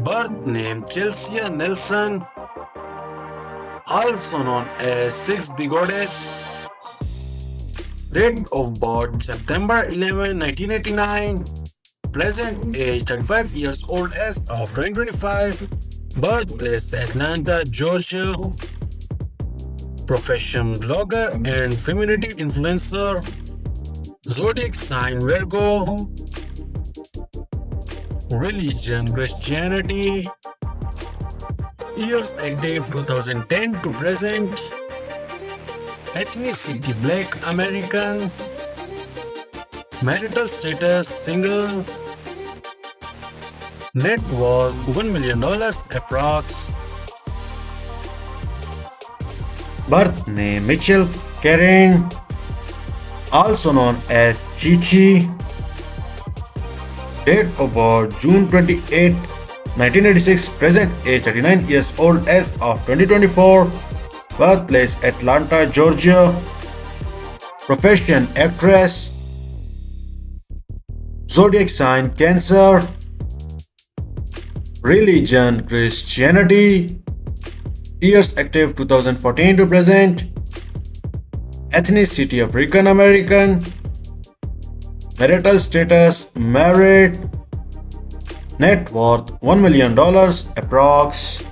Birth name Chelsea Nelson, also known as Six the Goddess. Date of birth September 11, 1989. Present age 35 years old as of 2025. Birthplace Atlanta, Georgia. Profession blogger and femininity influencer. Zodiac sign Virgo. Religion Christianity. Years active 2010 to present. Ethnicity Black American. Marital status single. Net worth $1 million approx. Birth name Mitchell Karen, also known as Chichi. Date of birth June 28, 1986. Present age 39 years old as of 2024. Birthplace Atlanta, Georgia. Profession actress. Zodiac sign Cancer. Religion Christianity. Years active 2014 to present. Ethnicity African American. Marital status married. Net worth $1 million approx.